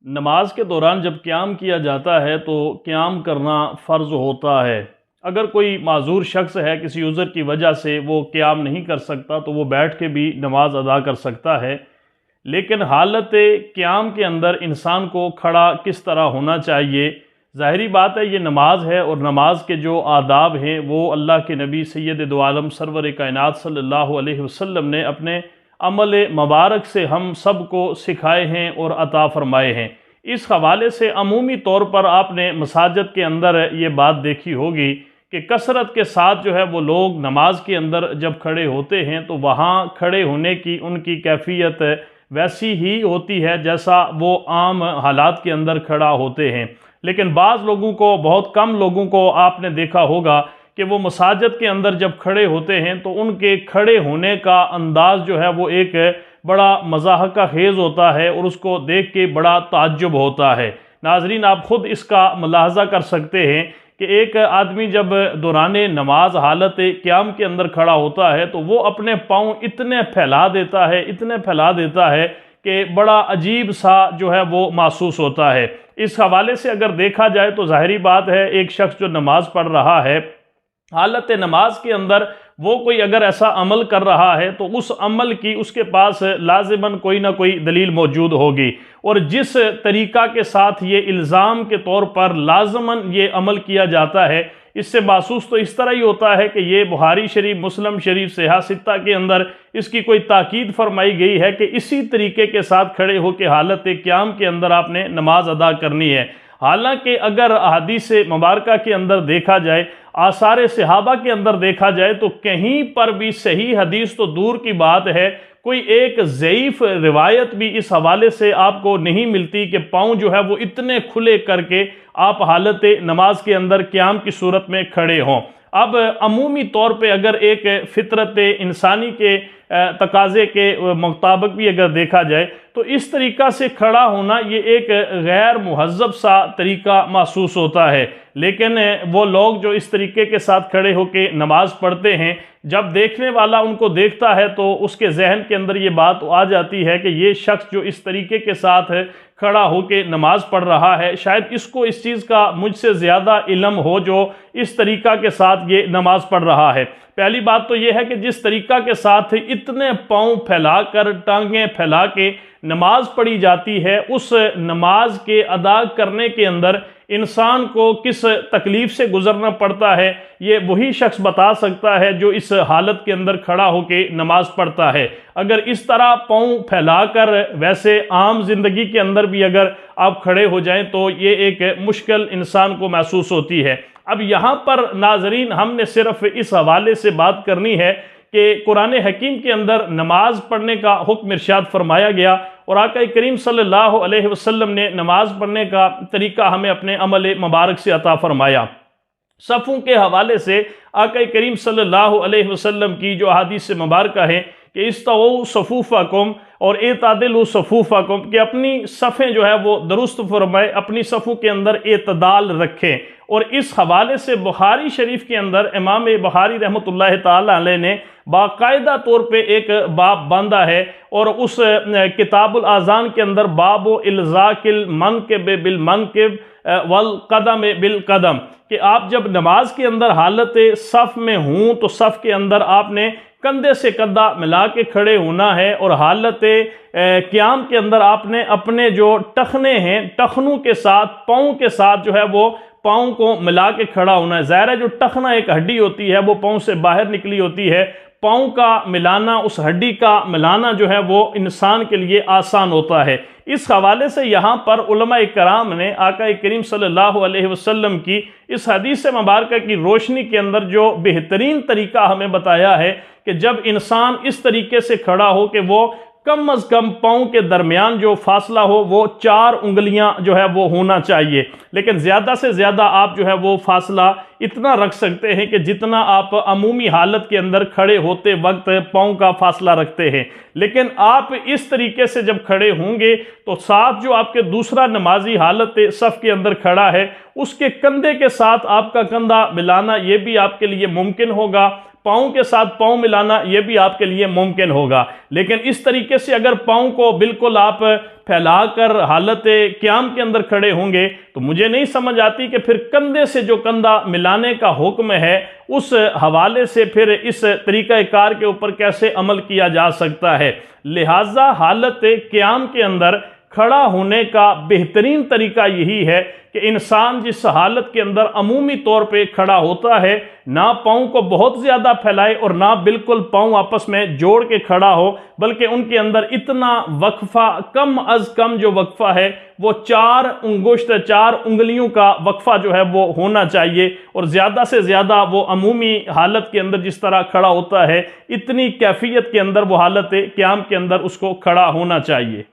نماز کے دوران جب قیام کیا جاتا ہے تو قیام کرنا فرض ہوتا ہے۔ اگر کوئی معذور شخص ہے، کسی عذر کی وجہ سے وہ قیام نہیں کر سکتا تو وہ بیٹھ کے بھی نماز ادا کر سکتا ہے، لیکن حالت قیام کے اندر انسان کو کھڑا کس طرح ہونا چاہیے؟ ظاہری بات ہے یہ نماز ہے، اور نماز کے جو آداب ہیں وہ اللہ کے نبی سید دو عالم سرور کائنات صلی اللہ علیہ وسلم نے اپنے عمل مبارک سے ہم سب کو سکھائے ہیں اور عطا فرمائے ہیں۔ اس حوالے سے عمومی طور پر آپ نے مساجد کے اندر یہ بات دیکھی ہوگی کہ کثرت کے ساتھ جو ہے وہ لوگ نماز کے اندر جب کھڑے ہوتے ہیں تو وہاں کھڑے ہونے کی ان کی کیفیت ویسی ہی ہوتی ہے جیسا وہ عام حالات کے اندر کھڑا ہوتے ہیں، لیکن بعض لوگوں کو، بہت کم لوگوں کو آپ نے دیکھا ہوگا کہ وہ مساجد کے اندر جب کھڑے ہوتے ہیں تو ان کے کھڑے ہونے کا انداز جو ہے وہ ایک بڑا مضحکہ خیز ہوتا ہے، اور اس کو دیکھ کے بڑا تعجب ہوتا ہے۔ ناظرین، آپ خود اس کا ملاحظہ کر سکتے ہیں کہ ایک آدمی جب دوران نماز حالت قیام کے اندر کھڑا ہوتا ہے تو وہ اپنے پاؤں اتنے پھیلا دیتا ہے کہ بڑا عجیب سا جو ہے وہ محسوس ہوتا ہے۔ اس حوالے سے اگر دیکھا جائے تو ظاہری بات ہے ایک شخص جو نماز پڑھ رہا ہے، حالت نماز کے اندر وہ کوئی اگر ایسا عمل کر رہا ہے تو اس عمل کی اس کے پاس لازماً کوئی نہ کوئی دلیل موجود ہوگی، اور جس طریقہ کے ساتھ یہ الزام کے طور پر لازماً یہ عمل کیا جاتا ہے، اس سے محسوس تو اس طرح ہی ہوتا ہے کہ یہ بخاری شریف، مسلم شریف، صحیح ستہ کے اندر اس کی کوئی تاکید فرمائی گئی ہے کہ اسی طریقے کے ساتھ کھڑے ہو کے حالت قیام کے اندر آپ نے نماز ادا کرنی ہے۔ حالانکہ اگر احادیث مبارکہ کے اندر دیکھا جائے، آثار صحابہ کے اندر دیکھا جائے تو کہیں پر بھی صحیح حدیث تو دور کی بات ہے، کوئی ایک ضعیف روایت بھی اس حوالے سے آپ کو نہیں ملتی کہ پاؤں جو ہے وہ اتنے کھلے کر کے آپ حالت نماز کے اندر قیام کی صورت میں کھڑے ہوں۔ اب عمومی طور پہ اگر ایک فطرت انسانی کے تقاضے کے مطابق بھی اگر دیکھا جائے تو اس طریقہ سے کھڑا ہونا یہ ایک غیر مہذب سا طریقہ محسوس ہوتا ہے، لیکن وہ لوگ جو اس طریقے کے ساتھ کھڑے ہو کے نماز پڑھتے ہیں، جب دیکھنے والا ان کو دیکھتا ہے تو اس کے ذہن کے اندر یہ بات آ جاتی ہے کہ یہ شخص جو اس طریقے کے ساتھ کھڑا ہو کے نماز پڑھ رہا ہے، شاید اس کو اس چیز کا مجھ سے زیادہ علم ہو جو اس طریقہ کے ساتھ یہ نماز پڑھ رہا ہے۔ پہلی بات تو یہ ہے کہ جس طریقہ کے ساتھ اتنے پاؤں پھیلا کر، ٹانگیں پھیلا کے نماز پڑھی جاتی ہے، اس نماز کے ادا کرنے کے اندر انسان کو کس تکلیف سے گزرنا پڑتا ہے، یہ وہی شخص بتا سکتا ہے جو اس حالت کے اندر کھڑا ہو کے نماز پڑھتا ہے۔ اگر اس طرح پاؤں پھیلا کر ویسے عام زندگی کے اندر بھی اگر آپ کھڑے ہو جائیں تو یہ ایک مشکل انسان کو محسوس ہوتی ہے۔ اب یہاں پر ناظرین ہم نے صرف اس حوالے سے بات کرنی ہے کہ قرآن حکیم کے اندر نماز پڑھنے کا حکم ارشاد فرمایا گیا، اور آقا کریم صلی اللہ علیہ وسلم نے نماز پڑھنے کا طریقہ ہمیں اپنے عمل مبارک سے عطا فرمایا۔ صفوں کے حوالے سے آقا کریم صلی اللہ علیہ وسلم کی جو احادیث مبارکہ ہیں کہ استووا صفوفکم اور اعتدلوا صفوفکم، کہ اپنی صفیں جو ہے وہ درست فرمائے، اپنی صفوں کے اندر اعتدال رکھیں۔ اور اس حوالے سے بخاری شریف کے اندر امام بخاری رحمۃ اللہ تعالی علیہ نے باقاعدہ طور پہ ایک باب باندھا ہے، اور اس کتاب الاذان کے اندر باب الزاق المنکب بالمنکب والقدم بالقدم، کہ آپ جب نماز کے اندر حالت صف میں ہوں تو صف کے اندر آپ نے کندھے سے کندھا ملا کے کھڑے ہونا ہے، اور حالت قیام کے اندر آپ نے اپنے جو ٹخنے ہیں، ٹخنوں کے ساتھ، پاؤں کے ساتھ جو ہے وہ پاؤں کو ملا کے کھڑا ہونا ہے۔ ظاہر ہے جو ٹخنا ایک ہڈی ہوتی ہے وہ پاؤں سے باہر نکلی ہوتی ہے، پاؤں کا ملانا، اس ہڈی کا ملانا جو ہے وہ انسان کے لیے آسان ہوتا ہے۔ اس حوالے سے یہاں پر علماء کرام نے آقا کریم صلی اللہ علیہ وسلم کی اس حدیث مبارکہ کی روشنی کے اندر جو بہترین طریقہ ہمیں بتایا ہے کہ جب انسان اس طریقے سے کھڑا ہو کہ وہ کم از کم پاؤں کے درمیان جو فاصلہ ہو وہ 4 انگلیاں جو ہے وہ ہونا چاہیے، لیکن زیادہ سے زیادہ آپ جو ہے وہ فاصلہ اتنا رکھ سکتے ہیں کہ جتنا آپ عمومی حالت کے اندر کھڑے ہوتے وقت پاؤں کا فاصلہ رکھتے ہیں۔ لیکن آپ اس طریقے سے جب کھڑے ہوں گے تو ساتھ جو آپ کے دوسرا نمازی حالت صف کے اندر کھڑا ہے، اس کے کندھے کے ساتھ آپ کا کندھا ملانا یہ بھی آپ کے لیے ممکن ہوگا، پاؤں کے ساتھ پاؤں ملانا یہ بھی آپ کے لیے ممکن ہوگا، لیکن اس طریقے سے اگر پاؤں کو بالکل آپ پھیلا کر حالت قیام کے اندر کھڑے ہوں گے تو مجھے نہیں سمجھ آتی کہ پھر کندھے سے جو کندھا ملانے کا حکم ہے اس حوالے سے پھر اس طریقہ کار کے اوپر کیسے عمل کیا جا سکتا ہے۔ لہٰذا حالت قیام کے اندر کھڑا ہونے کا بہترین طریقہ یہی ہے کہ انسان جس حالت کے اندر عمومی طور پہ کھڑا ہوتا ہے نہ پاؤں کو بہت زیادہ پھیلائے اور نہ بالکل پاؤں آپس میں جوڑ کے کھڑا ہو، بلکہ ان کے اندر اتنا وقفہ کم از کم جو وقفہ ہے وہ 4 انگشت 4 انگلیوں کا وقفہ جو ہے وہ ہونا چاہیے، اور زیادہ سے زیادہ وہ عمومی حالت کے اندر جس طرح کھڑا ہوتا ہے اتنی کیفیت کے اندر وہ حالت قیام کے اندر اس کو کھڑا ہونا چاہیے۔